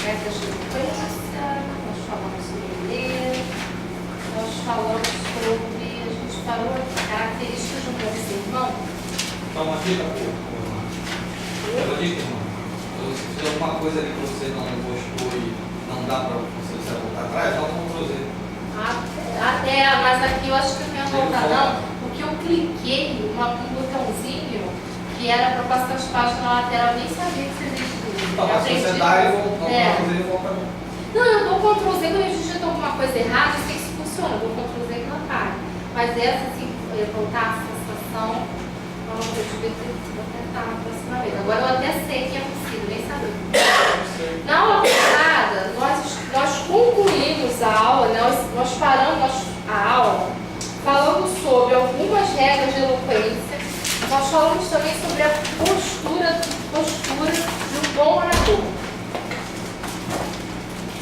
regras de eloquência, nós falamos sobre ler, nós falamos sobre, a gente falou características de um bom sermão. Então, uma dica, uma dica, irmão. Se fizer alguma coisa ali que você não gostou e não dá para você voltar atrás, dá um Ctrl Z. Mas aqui eu acho que não ia voltar não, porque eu cliquei um botãozinho que era para passar as páginas na lateral, nem sabia que você existia. Então, mas se você dá e volta não. Não, eu dou Ctrl Z quando eu digito alguma coisa errada, eu sei que isso funciona, eu dou Ctrl Z que não apaga. Mas essa, assim, voltar a sensação, eu devia tentar na próxima vez. Agora eu até sei que é possível, nem sabia. Na aula passada, nós concluímos a aula, nós paramos a aula falando sobre algumas regras de eloquência. Nós falamos também sobre a postura de um bom orador.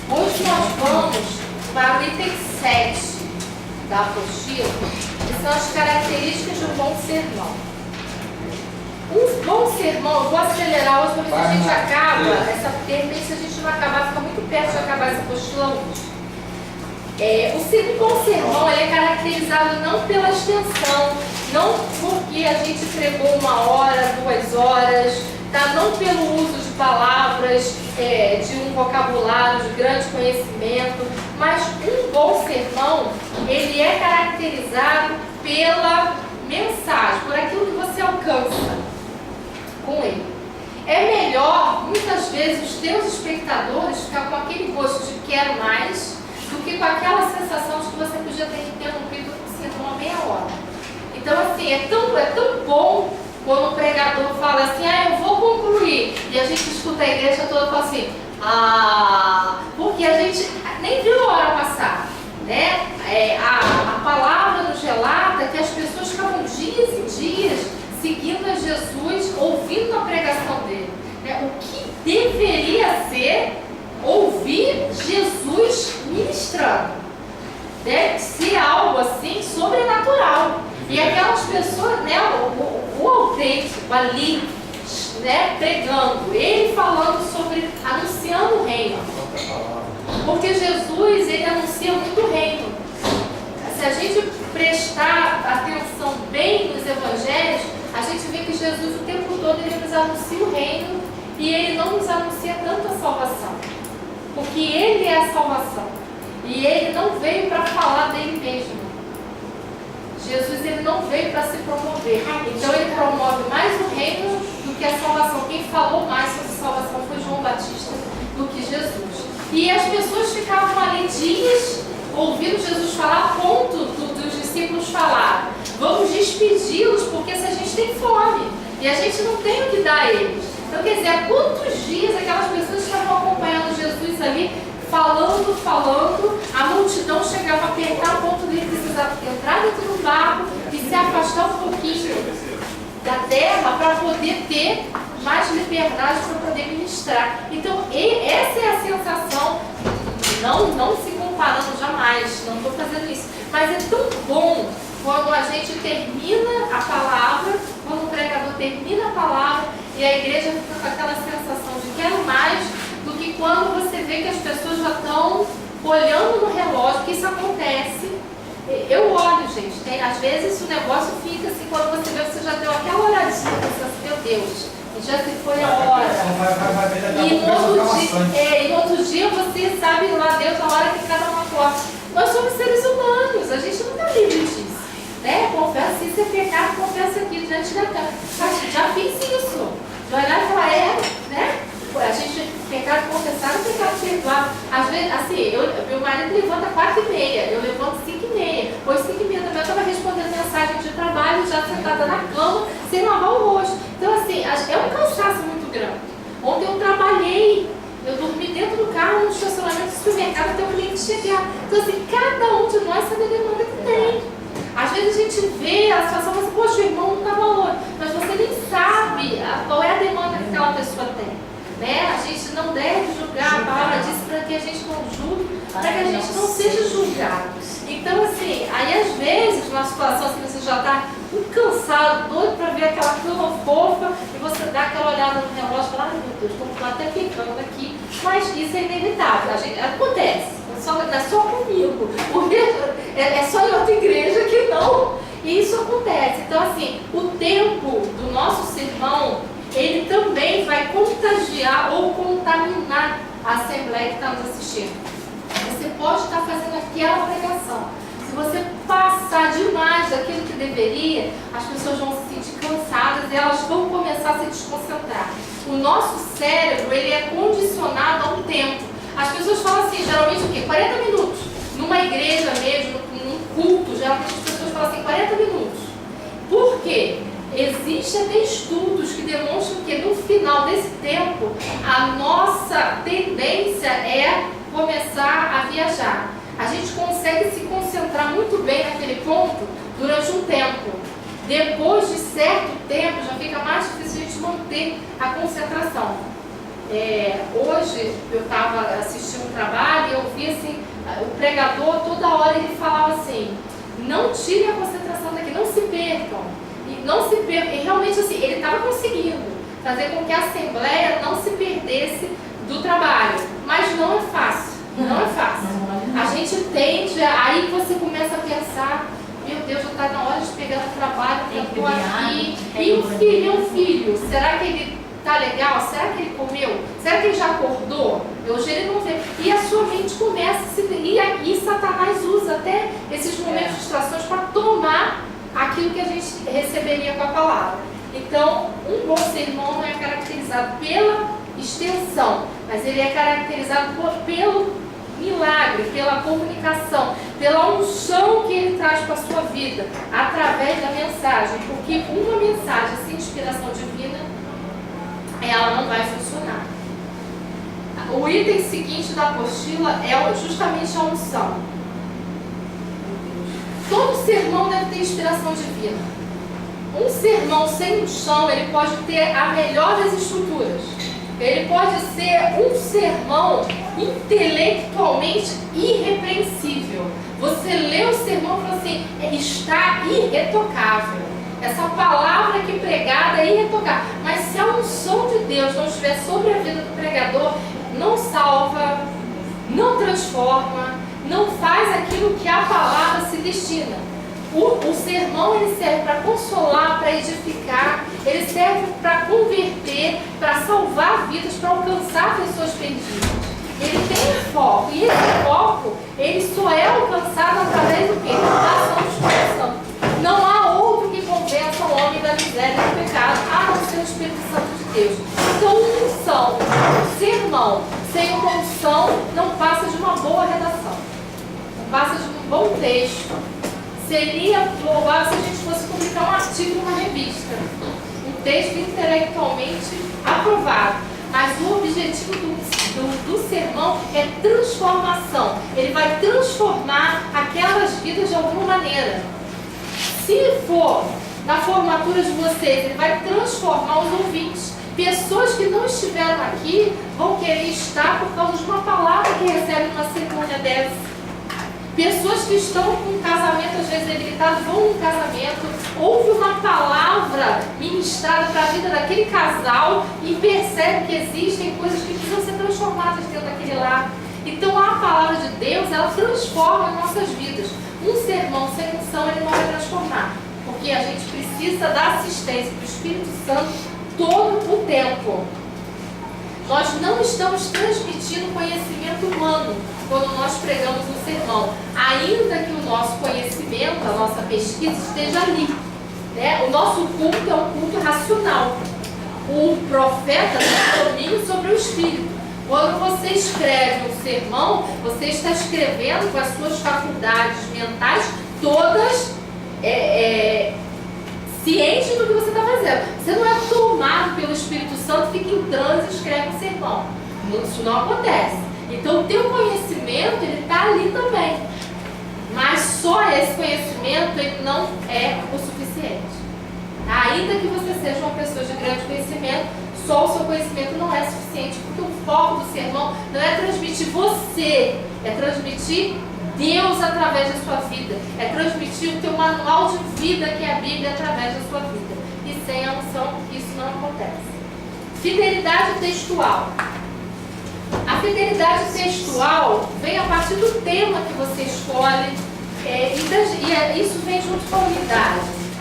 Hoje nós vamos para o item 7 da apostila, que são as características de um bom sermão. Um bom sermão, eu vou acelerar hoje para ver se a gente acaba, de repente se a gente não acabar, fica muito perto de acabar essa apostila hoje. O bom sermão ele é caracterizado não pela extensão, não porque a gente pregou 1 hora, 2 horas, tá? Não pelo uso de palavras, de um vocabulário de grande conhecimento, mas um bom sermão ele é caracterizado pela mensagem, por aquilo que você alcança com ele. É melhor, muitas vezes, os teus espectadores ficar com aquele gosto de quero mais, do que com aquela sensação de que você podia ter interrompido o sermão a meia hora. Então, assim, é tão bom quando o pregador fala assim, eu vou concluir, e a gente escuta a igreja toda e fala assim, porque a gente nem viu a hora passar, né? A palavra nos relata que as pessoas ficavam dias e dias seguindo a Jesus, ouvindo a pregação dele. O que deveria ser ouvir Jesus ministrando. Deve ser algo assim sobrenatural. E aquelas pessoas, né, o autêntico ali, né, pregando, ele falando sobre, anunciando o reino. Porque Jesus, ele anuncia muito o reino. Se a gente prestar atenção bem nos evangelhos, a gente vê que Jesus o tempo todo ele nos anuncia o reino e ele não nos anuncia tanto a salvação. Porque ele é a salvação. E ele não veio para falar dele mesmo. Jesus ele não veio para se promover. Então ele promove mais o reino do que a salvação. Quem falou mais sobre salvação foi João Batista do que Jesus. E as pessoas ficavam ali dias ouvindo Jesus falar, a ponto dos discípulos falar: vamos despedi-los, porque se a gente tem fome e a gente não tem o que dar a eles. Então, quer dizer, há quantos dias aquelas pessoas estavam acompanhando Jesus ali, falando, a multidão chegava a apertar a ponto de ele precisar entrar dentro do barco e se afastar um pouquinho da terra para poder ter mais liberdade para poder ministrar. Então, essa é a sensação, não se comparando jamais, não estou fazendo isso, mas é tão bom quando a gente termina a palavra, quando o pregador termina a palavra e a igreja fica com aquela sensação de quero mais, do que quando você vê que as pessoas já estão olhando no relógio, que isso acontece. Eu olho, gente, às vezes o negócio fica assim, quando você vê, você já deu aquela olhadinha, você assim, meu Deus, já se foi a hora. E no outro dia você sabe lá Deus a hora que cada uma corta. Nós somos seres humanos, a gente não está livre disso. Né? Confessa, se isso é pecado, confessa aqui diante da câmera. Já fiz isso. De olhar e falar, né? A gente, pecado confessado, pecado perdoado. Às vezes, assim, meu marido levanta 4h30, eu levanto 5h30. Hoje, 5h30 também, eu estava respondendo mensagem de trabalho, já sentada na cama, sem lavar o rosto. Então, assim, é um cansaço muito grande. Ontem eu trabalhei, eu dormi dentro do carro, no estacionamento do supermercado, até o cliente chegar. Então, assim, cada um de nós sabe a demanda que tem. Às vezes a gente vê a situação e fala assim, poxa, o irmão não dá valor. Mas você nem sabe qual é a demanda que aquela pessoa tem. Né? A gente não deve julgar, a palavra diz para que a gente não julgue, para que a gente não seja julgado. Então, assim, aí às vezes, numa situação assim, você já está um cansado, doido para ver aquela cama fofa, e você dá aquela olhada no relógio e fala, ai meu Deus, estou até picando aqui, mas isso é inevitável, acontece, não é só comigo, porque é só em outra igreja que não, e isso acontece. Então assim, o tempo do nosso sermão, ele também vai contagiar ou contaminar a assembleia que está nos assistindo. Você pode estar fazendo aquela pregação. Se você passar demais daquilo que deveria, as pessoas vão se sentir cansadas e elas vão começar a se desconcentrar. O nosso cérebro, ele é condicionado a um tempo. As pessoas falam assim, geralmente o quê? 40 minutos. Numa igreja mesmo, num culto, geralmente as pessoas falam assim, 40 minutos. Por quê? Existem até estudos que demonstram que no final desse tempo, a nossa tendência é começar a viajar. A gente consegue se concentrar muito bem naquele ponto durante um tempo. Depois de certo tempo, já fica mais difícil a gente manter a concentração. Hoje eu estava assistindo um trabalho e eu vi assim, o pregador toda hora ele falava assim, não tirem a concentração daqui, não se percam. E realmente assim, ele estava conseguindo fazer com que a assembleia não se perdesse do trabalho, mas não é fácil, não é fácil. A gente tende, aí você começa a pensar, meu Deus, já está na hora de pegar no trabalho, eu estou aqui, e o filho, será que ele está legal? Será que ele comeu? Será que ele já acordou? Hoje ele não vê. E a sua mente começa a se... E Satanás usa até esses momentos de distrações para tomar aquilo que a gente receberia com a palavra. Então, um bom sermão não é caracterizado pela extensão, mas ele é caracterizado pelo milagre, pela comunicação, pela unção que ele traz para a sua vida, através da mensagem, porque uma mensagem sem inspiração divina, ela não vai funcionar. O item seguinte da apostila é justamente a unção. Todo sermão deve ter inspiração divina. Um sermão sem unção, ele pode ter a melhor das estruturas. Ele pode ser um sermão intelectualmente irrepreensível. Você lê o sermão e fala assim, está irretocável. Essa palavra aqui pregada é irretocável. Mas se a unção de Deus não estiver sobre a vida do pregador, não salva, não transforma, não faz aquilo que a palavra se destina. O sermão ele serve para consolar, para edificar, ele serve para converter, para salvar vidas, para alcançar pessoas perdidas. Ele tem um foco, e esse foco ele só é alcançado através do quê? Da ação do Espírito Santo. Não há outro que convença o homem da miséria e do pecado, a não ser o Espírito Santo de Deus. Então, unção, sermão sem uma unção não passa de uma boa redação, não passa de um bom texto. Seria louvável se a gente fosse publicar um artigo numa revista, um texto intelectualmente aprovado, mas o objetivo do sermão é transformação. Ele vai transformar aquelas vidas de alguma maneira. Se for na formatura de vocês, ele vai transformar os ouvintes. Pessoas que não estiveram aqui vão querer estar por causa de uma palavra que recebem numa cerimônia dessa. Pessoas que estão com um casamento às vezes debilitado vão num casamento, ouve uma palavra ministrada para a vida daquele casal e percebe que existem coisas que precisam ser transformadas dentro daquele lar. Então a palavra de Deus, ela transforma as nossas vidas. Um sermão sem unção, ele não vai transformar, porque a gente precisa da assistência do Espírito Santo todo o tempo. Nós não estamos transmitindo conhecimento humano quando nós pregamos um sermão, ainda que o nosso conhecimento, a nossa pesquisa esteja ali, né? O nosso culto é um culto racional. O profeta tem domínio sobre o Espírito. Quando você escreve um sermão, você está escrevendo com as suas faculdades mentais todas ciente do que você está fazendo. Você não é tomado pelo Espírito Santo, fica em transe e escreve um sermão. Isso não acontece. Então o teu conhecimento, ele está ali também. Mas só esse conhecimento, ele não é o suficiente. Ainda que você seja uma pessoa de grande conhecimento, só o seu conhecimento não é suficiente, porque o foco do sermão não é transmitir você, é transmitir Deus através da sua vida. É transmitir o teu manual de vida, que é a Bíblia, através da sua vida. E sem a unção, isso não acontece. Fidelidade textual. A fidelidade textual vem a partir do tema que você escolhe, e isso vem junto com a unidade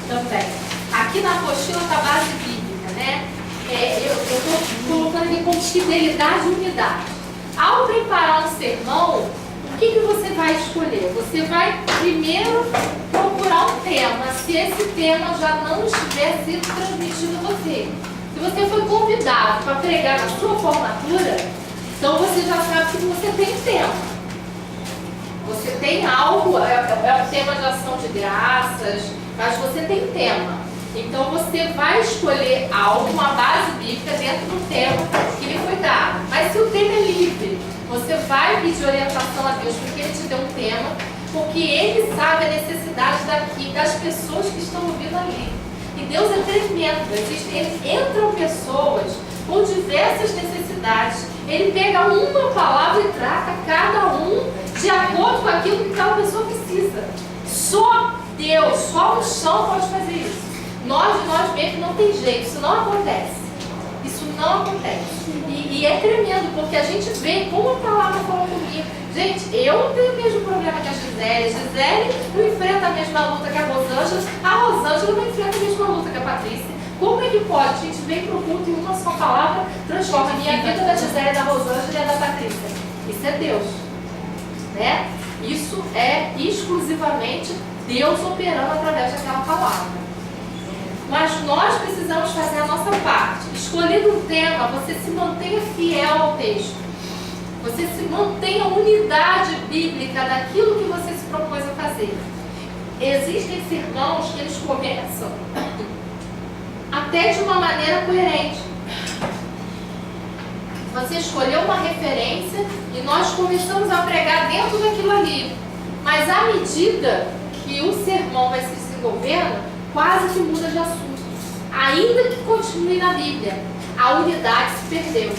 também. Aqui na apostila está a base bíblica, né? Eu estou colocando aqui como fidelidade e unidade. Ao preparar um sermão, o que você vai escolher? Você vai primeiro procurar um tema, se esse tema já não estiver sendo transmitido a você. Se você foi convidado para pregar na sua formatura, então você já sabe que você tem tema. Você tem algo, é o tema de ação de graças, mas você tem tema. Então você vai escolher algo, uma base bíblica dentro do tema que lhe foi dado. Mas se o tema é livre, você vai pedir orientação a Deus porque Ele te deu um tema, porque Ele sabe a necessidade das pessoas que estão ouvindo ali. E Deus é tremendo, entram pessoas com diversas necessidades. Ele pega uma palavra e trata cada um de acordo com aquilo que aquela pessoa precisa. Só Deus, só o chão pode fazer isso. Nós mesmos não tem jeito, isso não acontece. Isso não acontece. E é tremendo, porque a gente vê como a palavra fala comigo. Gente, eu não tenho o mesmo problema que a Gisele. Gisele não enfrenta a mesma luta que a Rosângela. A Rosângela não enfrenta a mesma luta que a Patrícia. Como é que pode? A gente vem para o culto e uma só palavra transforma a minha vida da Gisele, da Rosângela e a da Patrícia. Isso é Deus. Né? Isso é exclusivamente Deus operando através daquela palavra. Mas nós precisamos fazer a nossa parte. Escolhendo um tema, você se mantenha fiel ao texto. Você se mantenha a unidade bíblica daquilo que você se propôs a fazer. Existem sermãos que eles começam até de uma maneira coerente. Você escolheu uma referência e nós começamos a pregar dentro daquilo ali. Mas à medida que o sermão vai se desenvolvendo, quase que muda de assunto. Ainda que continue na Bíblia, a unidade se perdeu.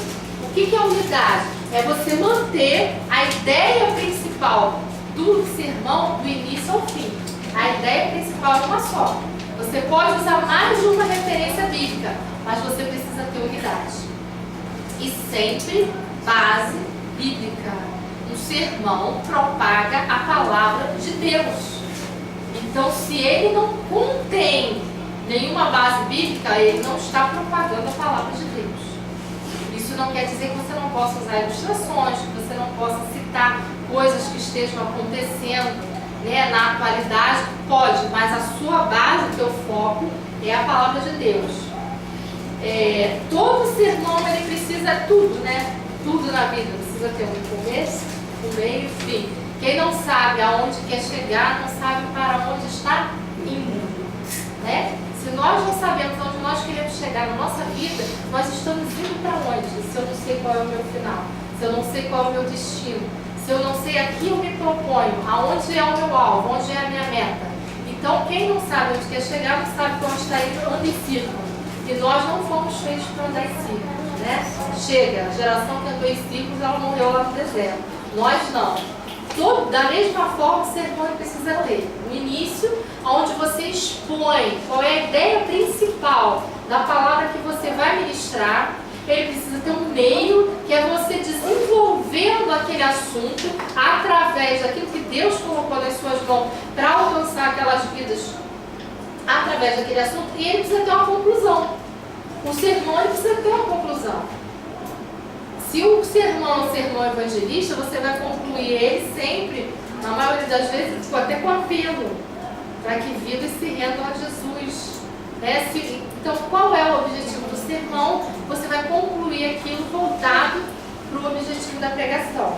O que é a unidade? É você manter a ideia principal do sermão do início ao fim. A ideia principal é uma só. Você pode usar mais de uma referência bíblica, mas você precisa ter unidade. E sempre base bíblica. Um sermão propaga a palavra de Deus. Então, se ele não contém nenhuma base bíblica, ele não está propagando a palavra de Deus. Isso não quer dizer que você não possa usar ilustrações, que você não possa citar coisas que estejam acontecendo, né, na atualidade. Pode, mas a sua base, o teu foco é a palavra de Deus. Todo sermão, ele precisa tudo, né? Tudo na vida. Precisa ter um começo, um meio e um fim. Quem não sabe aonde quer chegar, não sabe para onde está indo, né? Se nós não sabemos onde nós queremos chegar na nossa vida, nós estamos indo para onde? Se eu não sei qual é o meu final, se eu não sei qual é o meu destino, se eu não sei a que eu me proponho, aonde é o meu alvo, onde é a minha meta. Então, quem não sabe onde quer chegar, não sabe para onde está indo, anda em círculo. E nós não fomos feitos para andar em círculos, né? Chega, a geração que andou em círculos, ela morreu lá no deserto. Nós não. Da mesma forma, o sermão precisa ter um início, onde você expõe qual é a ideia principal da palavra que você vai ministrar. Ele precisa ter um meio, que é você desenvolvendo aquele assunto através daquilo que Deus colocou nas suas mãos para alcançar aquelas vidas através daquele assunto. E ele precisa ter uma conclusão. O sermão ele precisa ter uma conclusão. Se o sermão é um sermão evangelista, você vai concluir ele sempre, na maioria das vezes, até com apelo, para que vidas se rendam a Jesus. Né? Então, qual é o objetivo do sermão? Você vai concluir aquilo voltado para o objetivo da pregação.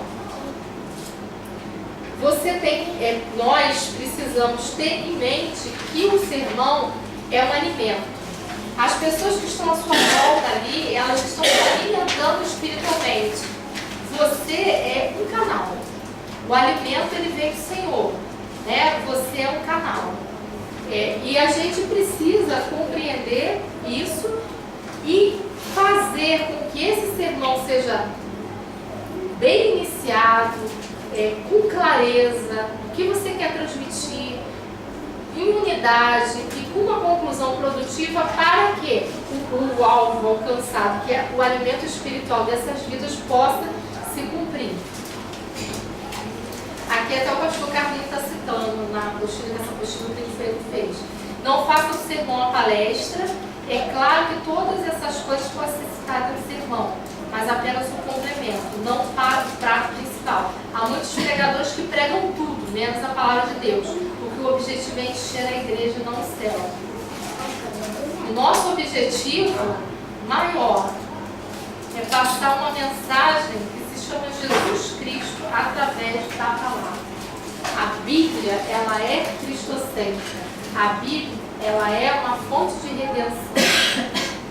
Nós precisamos ter em mente que o sermão é um alimento. As pessoas que estão à sua volta ali, elas estão se alimentando espiritualmente. Você é um canal. O alimento, ele vem do Senhor. Né? Você é um canal. E a gente precisa compreender isso e fazer com que esse sermão seja bem iniciado, com clareza, o que você quer transmitir, em unidade e com uma conclusão produtiva para que o alvo alcançado, que é o alimento espiritual dessas vidas, possa se cumprir. Aqui até o pastor Carlinhos está citando na apostila, nessa apostila que ele fez. Não faça o sermão a palestra. É claro que todas essas coisas podem ser citadas no sermão, mas apenas o complemento, não para o prato principal. Há muitos pregadores que pregam tudo, menos a palavra de Deus, porque o objetivo é encher a igreja e não o céu. O nosso objetivo maior é passar uma mensagem que se chama Jesus Cristo através da palavra. A Bíblia, ela é cristocêntrica. A Bíblia, ela é uma fonte de redenção.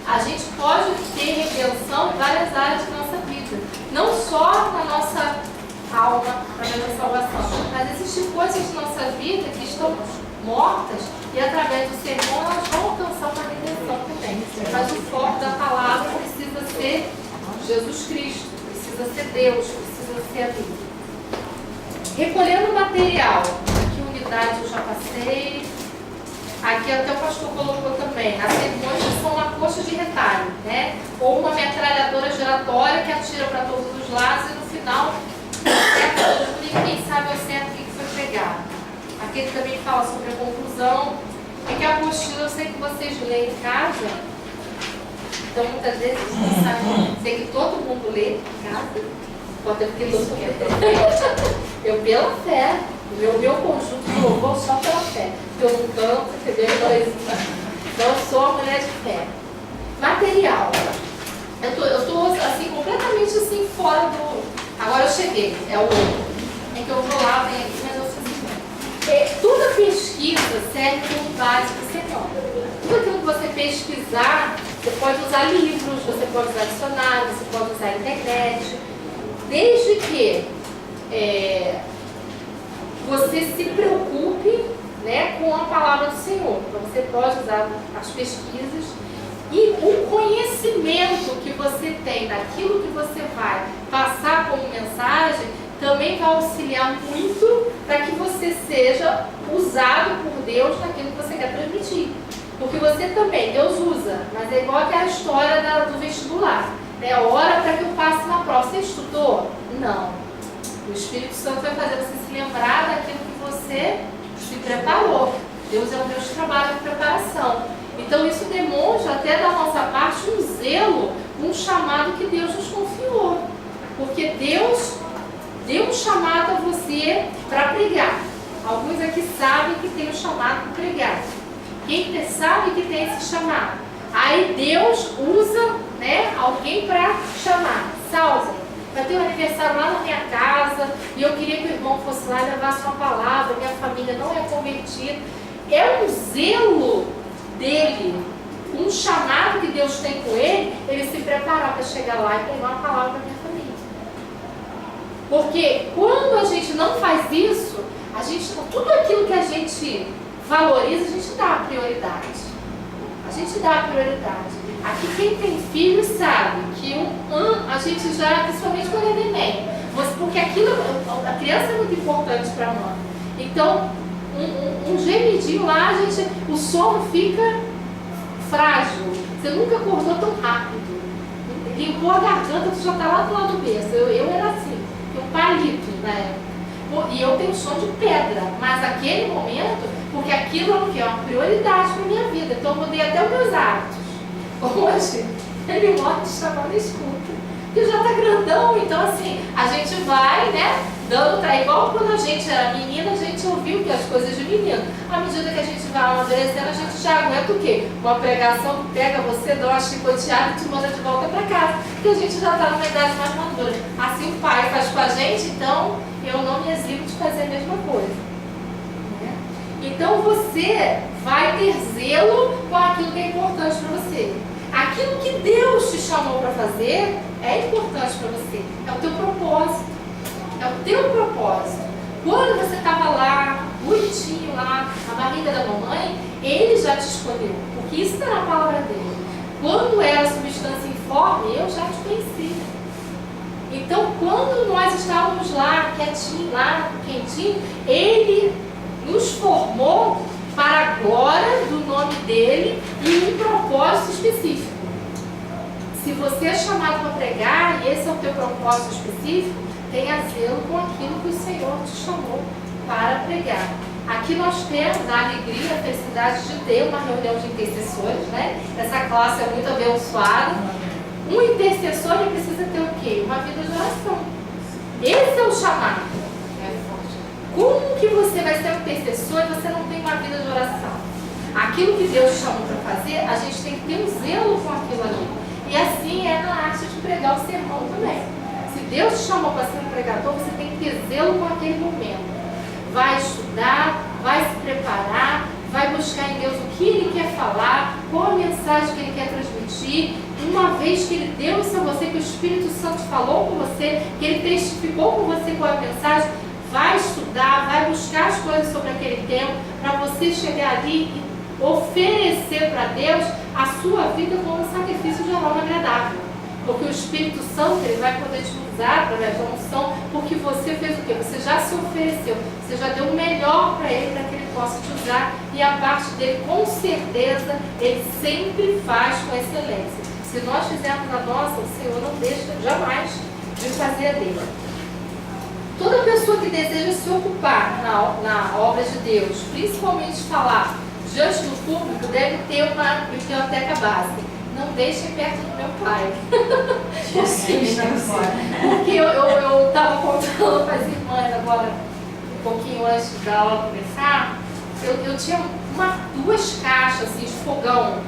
A gente pode ter redenção em várias áreas da nossa vida. Não só na nossa alma, através da salvação. Mas existem coisas na nossa vida que estão mortas e através do sermão elas vão alcançar uma redenção também. Mas o foco da palavra precisa ser Jesus Cristo, precisa ser Deus, precisa ser a Bíblia. Recolhendo o material, aqui unidade eu já passei. Aqui até o pastor colocou também, as sermões são uma coxa de retalho, né? Ou uma metralhadora giratória que atira para todos os lados e no final ninguém sabe ao certo o que foi pregado. Aqui ele também fala sobre a conclusão. É que a apostila eu sei que vocês leem em casa, então muitas vezes não sabem. Sei que todo mundo lê em casa, pode ter porque todo mundo eu pela fé. O meu conjunto de louvor só pela fé. Eu não canto, entendeu? Então eu sou uma mulher de fé. Material. Eu tô assim, completamente assim, fora do. Agora eu cheguei, é o outro. É que eu vou lá, vem aqui, mas eu fiz assim. Toda pesquisa serve como base para o sermão. Tudo aquilo que você pesquisar, você pode usar livros, você pode usar dicionário, você pode usar a internet. Desde que você se preocupe, né, com a palavra do Senhor. Então você pode usar as pesquisas e o conhecimento que você tem daquilo que você vai passar como mensagem também vai auxiliar muito para que você seja usado por Deus naquilo que você quer transmitir. Porque você também, Deus usa, mas é igual aquela história do vestibular. Ora para que eu passe na prova. Você estudou? Não. O Espírito Santo vai fazer você se lembrar daquilo que você se preparou. Deus é um Deus de trabalho de preparação. Então isso demonstra até da nossa parte um zelo, um chamado que Deus nos confiou. Porque Deus deu um chamado a você para pregar. Alguns aqui sabem que tem um chamado para pregar. Quem sabe que tem esse chamado? Aí Deus usa, né, alguém para chamar. Salve. Vai ter um aniversário lá na minha casa e eu queria que o irmão fosse lá e levasse uma palavra, minha família não é convertida. É um zelo dele, um chamado que Deus tem com ele se preparar para chegar lá e pegar uma palavra para minha família. Porque quando a gente não faz isso, tudo aquilo que a gente valoriza, a gente dá prioridade. A gente dá prioridade. Aqui quem tem filho sabe que a gente já, principalmente quando é neném, porque a criança é muito importante para a mãe. Então, um gemidinho lá, o sono fica frágil. Você nunca acordou tão rápido. Limpou a garganta, você já está lá do lado do berço. Eu era assim, um palito na época. E eu tenho sono de pedra, mas naquele momento, porque aquilo é o que? É uma prioridade para a minha vida. Então eu mudei até os meus hábitos. Hoje, ele morre de chamar na escuta. Porque já está grandão, então assim, a gente vai, né, dando, tá igual quando a gente era menina, a gente ouviu que as coisas de menino. À medida que a gente vai amadurecendo, a gente já aguenta o quê? Uma pregação que pega você, dá uma chicoteada e te manda de volta para casa. Porque a gente já está numa idade mais madura. Assim o pai faz com a gente, então eu não me eximo de fazer a mesma coisa. Então você vai ter zelo com aquilo que é importante para você. Aquilo que Deus te chamou para fazer é importante para você. É o teu propósito. É o teu propósito. Quando você estava lá, bonitinho lá, na barriga da mamãe, Ele já te escolheu. Porque isso está na palavra dele. Quando era substância informe, eu já te conheci. Então, quando nós estávamos lá, quietinho, lá, quentinho, Ele nos formou para a glória do nome dEle e um propósito específico. Se você é chamado para pregar e esse é o teu propósito específico, tenha zelo com aquilo que o Senhor te chamou para pregar. Aqui nós temos a alegria, a felicidade de ter uma reunião de intercessores, né? Essa classe é muito abençoada. Um intercessor ele precisa ter o quê? Uma vida de oração. Esse é o chamado. Como que você vai ser um intercessor e você não tem uma vida de oração? Aquilo que Deus chamou para fazer, a gente tem que ter um zelo com aquilo ali. E assim é na arte de pregar o sermão também. Se Deus te chamou para ser um pregador, você tem que ter zelo com aquele momento. Vai estudar, vai se preparar, vai buscar em Deus o que Ele quer falar, qual a mensagem que Ele quer transmitir. Uma vez que Ele deu isso a você, que o Espírito Santo falou com você, que Ele testificou com você qual é a mensagem, vai estudar, vai buscar as coisas sobre aquele tema, para você chegar ali e oferecer para Deus a sua vida como um sacrifício de aroma agradável. Porque o Espírito Santo ele vai poder te usar através da unção, porque você fez o quê? Você já se ofereceu, você já deu o melhor para Ele, para que Ele possa te usar, e a parte dele, com certeza, Ele sempre faz com excelência. Se nós fizermos a nossa, o Senhor não deixa jamais de fazer a dele. Toda pessoa que deseja se ocupar na obra de Deus, principalmente falar diante do público, deve ter uma biblioteca básica. Não deixem perto do meu pai. Porque eu estava contando para as irmãs agora, um pouquinho antes da aula começar, eu tinha duas caixas assim, de fogão,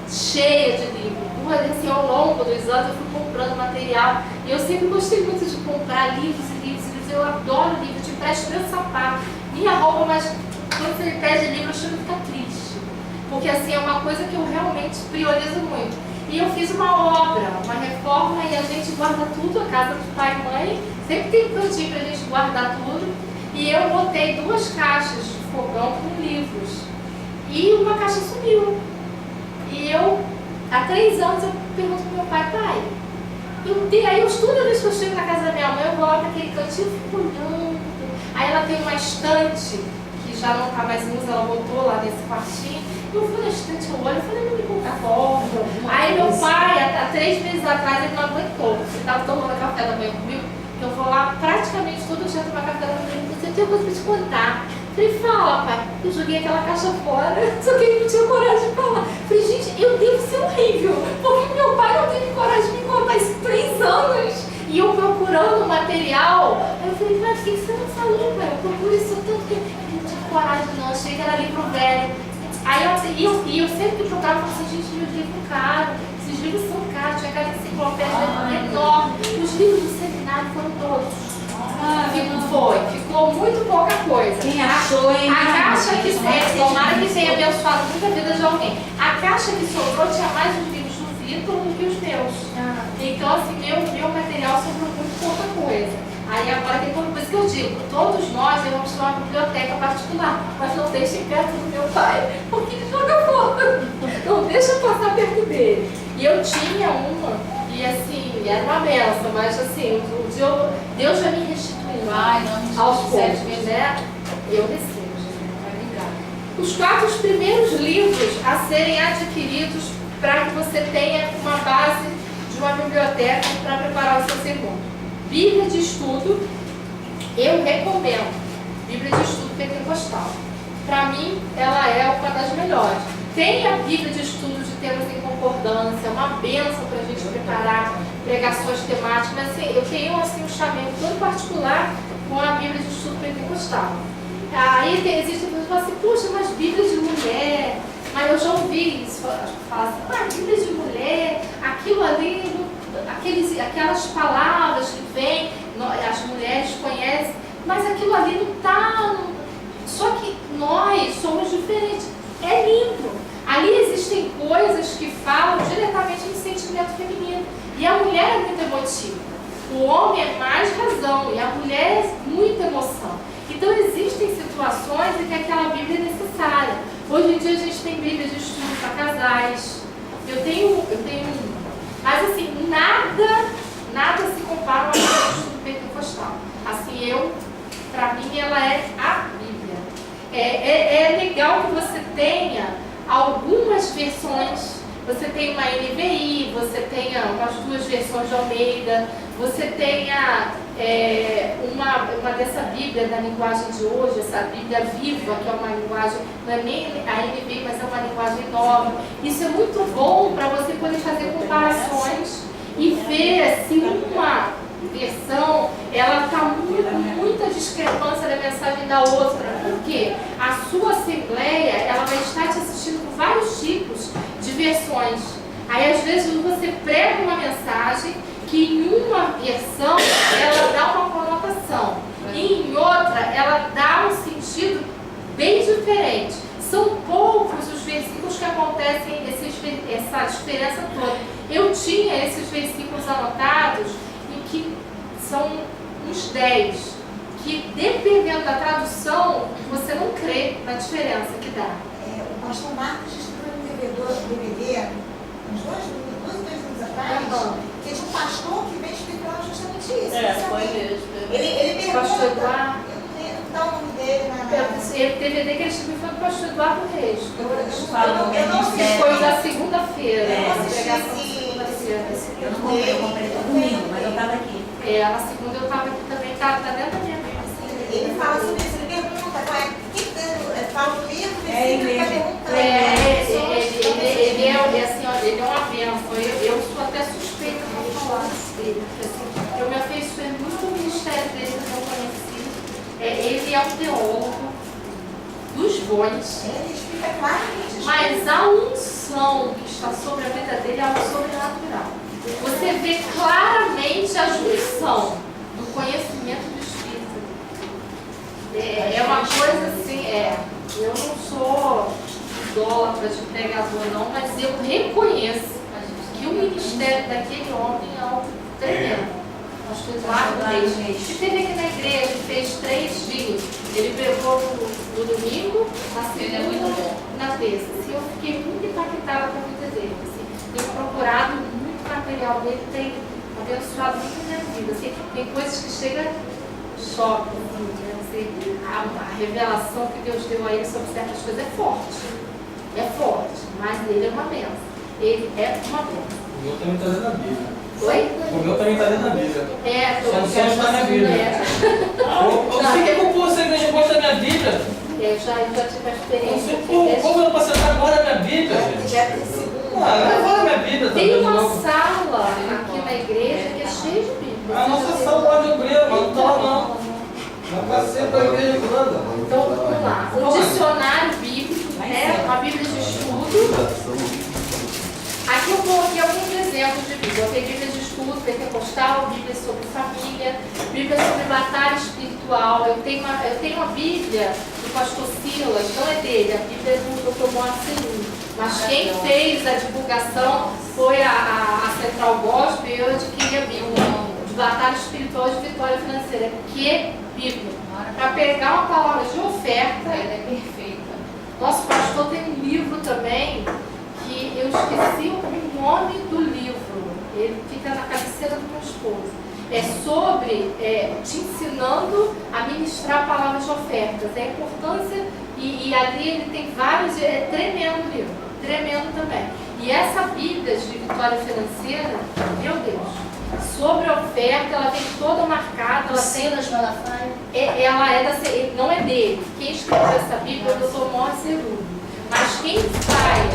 cheia de livros. Assim, ao longo dos anos eu fui comprando material. E eu sempre gostei muito de comprar livros e livros e livros. Eu adoro livros, eu te empresto meu sapato, minha roupa, mas quando você me pede livro, eu chego a ficar triste. Porque assim, é uma coisa que eu realmente priorizo muito. E eu fiz uma obra, uma reforma, e a gente guarda tudo, a casa do pai e mãe, sempre tem um cantinho pra gente guardar tudo. E eu botei 2 caixas de fogão com livros. E uma caixa sumiu. E eu, há 3 anos, eu pergunto pro meu pai, aí toda vez que eu chego na casa da minha mãe, eu vou lá naquele cantinho e fico olhando. Aí ela tem uma estante, que já não está mais em uso, ela botou lá nesse quartinho. Eu fui na estante, eu olho, eu falei, não me conforto. Aí meu pai, há 3 meses atrás, ele não aguentou. Ele estava tomando café da manhã comigo, que eu vou lá praticamente todo dia tomar café da manhã. Eu tenho coisa para te contar. Falei, fala, pai. Eu joguei aquela caixa fora, só que ele não tinha coragem de falar. Falei, gente, eu devo ser horrível, porque meu pai não teve coragem de me contar isso 3 anos. E eu procurando material. Aí eu falei, pai, por que você não falou, pai? Eu procuro isso tanto que ele não tinha coragem, não. Achei que era livro velho. Aí eu sempre que procurava, eu falava assim, gente, meu livro é caro. Esses livros são caros. Tinha aquela enciclopédia enorme. Os livros do seminário foram todos. Ficou muito pouca coisa. Quem achou, hein? A caixa que tomara que tenha abençoado muita vida de alguém. A caixa que sobrou tinha mais os livros do Vitor do que os meus. Então, assim, meu material sobrou muito pouca coisa. Aí agora tem uma coisa que eu digo, todos nós devemos ter uma biblioteca particular, mas não deixem perto do meu pai, porque ele joga fora. Não deixa passar perto dele. E eu tinha uma, e assim, era uma benção, mas assim, Deus já me restituiu aos poucos, né? Eu recebo, gente, obrigada. Os 4 primeiros livros a serem adquiridos para que você tenha uma base de uma biblioteca para preparar o seu sermão. Bíblia de estudo, eu recomendo. Bíblia de estudo pentecostal. Para mim, ela é uma das melhores. Tem a Bíblia de estudo de temas em concordância, uma bênção para a gente preparar pregações temáticas. Mas assim, eu tenho assim, um chamego todo particular com a Bíblia de estudo pentecostal. Aí existem pessoas que falam assim, puxa, mas Bíblia de mulher. Mas eu já ouvi isso, falar assim, Bíblia de mulher, aquilo ali, aquelas palavras que vêm, as mulheres conhecem, mas aquilo ali não está. Só que nós somos diferentes. É lindo. Ali existem coisas que falam diretamente no sentimento feminino. E a mulher é muito emotiva. O homem é mais razão e a mulher é muita emoção. Então existem situações em que aquela Bíblia é necessária. Hoje em dia a gente tem Bíblia de estudo para casais. Eu tenho uma. Mas assim, nada se compara a uma é legal que você tenha algumas versões. Você tem uma NVI, você tenha umas 2 versões de Almeida, você tenha uma dessa Bíblia da linguagem de hoje, essa Bíblia viva, que é uma linguagem, não é nem a NVI, mas é uma linguagem nova. Isso é muito bom para você poder fazer comparações e ver se uma versão ela está muita discrepância da mensagem da outra, porque a sua assembleia ela vai estar te assistindo com vários tipos de versões. Aí às vezes você prega uma mensagem que em uma versão ela dá uma conotação e em outra ela dá um sentido bem diferente. São poucos os versículos que acontecem essa diferença toda. Eu tinha esses versículos anotados em que são uns 10, que dependendo da tradução, você não crê na diferença que dá. O pastor Marcos distribuiu um DVD, uns 2 anos atrás, que é de um pastor que vem explicar justamente isso. Foi mesmo. Ele pergunta, Pastor Eduardo. eu não dá o nome dele na... O DVD que ele distribuiu foi do pastor Eduardo Reis. Eu não sei. Foi da segunda-feira. Eu não assisti pregação da esse... segunda-feira. Eu não comprei todo domingo, mas eu estava aqui. Na segunda eu estava aqui também, tá dentro da minha mente. Ele fala sobre isso, ele pergunta, fala do livro, Ele ele mesmo. pergunta. Ele é uma bênção. Eu sou até suspeita para falar dele, porque assim, eu me afeiçoei muito no ministério dele, que eu não conheci. Ele é um teólogo dos bons, Ele explica claramente. mas a unção que está sobre a vida dele é algo sobrenatural. Você vê claramente a junção do conhecimento do Espírito. É uma coisa assim, eu não sou idólatra de pregador não, mas eu reconheço que o ministério daquele homem é algo tremendo. Pastor Eduardo Reis, que teve aqui na igreja, fez 3 dias. Ele pregou no domingo, na segunda e na terça. Assim, eu fiquei muito impactada com a vida dele. Assim, tenho procurado muito material dele, tem abençoado muito a minha vida. Assim, tem coisas que chegam choque, assim, a revelação que Deus deu a ele sobre certas coisas é forte, mas ele é uma bênção. Ele é uma bênção. O meu também está dentro da Bíblia. Oi? O meu também está dentro da Bíblia. Só está na Bíblia. Eu sei que eu pus a igreja gosta da minha Bíblia. Eu já tive a experiência. Como eu não posso sentar agora na minha Bíblia, gente? Já tem segundo. Agora minha Bíblia também. Tem uma sala aqui na igreja que é cheia de Bíblia. A nossa sala lá de obreiro, mas não está lá não. Não vai ser para a igreja grande. Então, vamos lá. Um dicionário bíblico, uma Bíblia de estudo. Aqui eu coloquei alguns exemplos de Bíblia. Eu tenho Bíblia de estudo, pentecostal, Bíblia sobre família, Bíblia sobre batalha espiritual. Eu tenho uma Bíblia do pastor Silas, não é dele, a Bíblia é do Dr. Moacir. Mas quem fez a divulgação foi a Central Gospel e eu adquiri a Bíblia de batalha espiritual e de vitória financeira. Que Bíblia! Para pegar uma palavra de oferta, ela é perfeita. Nosso pastor tem um livro também, que eu esqueci o nome do livro. Ele fica na cabeceira do meu esposo. É sobre te ensinando a ministrar palavras de ofertas. É a importância, e ali ele tem vários, é tremendo o livro, tremendo também. E essa Bíblia de vitória financeira, meu Deus, sobre a oferta, ela vem toda marcada. Ela Silas Malafaia. Não é dele. Quem escreveu essa Bíblia é o Dr. Moacir. Mas quem faz,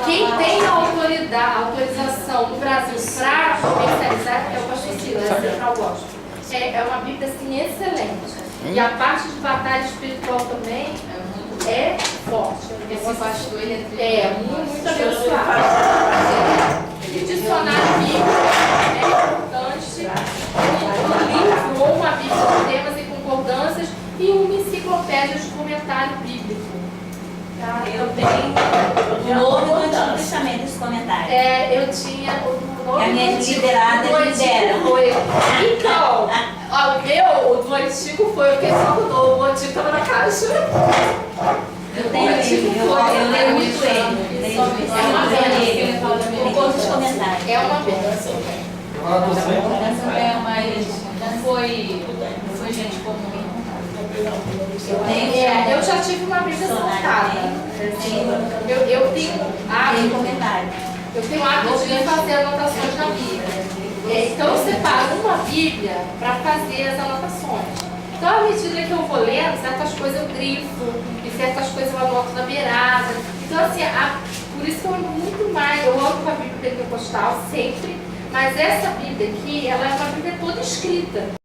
quem tem a autorização no Brasil para comercializar é o pastor Silas, a Central Gospel. É uma Bíblia assim, excelente. E a parte de batalha espiritual também é forte. Esse pastor, ele muito abençoado. E dicionário bíblico é importante. Um livro ou uma Bíblia de temas e concordâncias e uma enciclopédia de comentário bíblico. Tá? Eu tenho o Novo e o Antigo Testamento, esse comentário. Eu tinha o Novo A minha liderada lidera. Então, o do Antigo foi o que só mudou. O Antigo estava na caixa. Eu tenho ele, eu leio muito ele. É uma benção. Tem todos os comentários. É uma benção. Mas não foi com gente comum. Eu já tive uma Bíblia soltada. Eu tenho Tem hábito. comentário. Eu tenho hábito de fazer anotações na Bíblia. Então eu separo uma Bíblia para fazer as anotações. Então, à medida que eu vou lendo, certas coisas eu grifo, e certas coisas eu anoto na beirada. Então, assim, por isso que eu ando muito mais. Eu ando com a Bíblia pentecostal sempre, mas essa Bíblia aqui, ela é uma Bíblia toda escrita.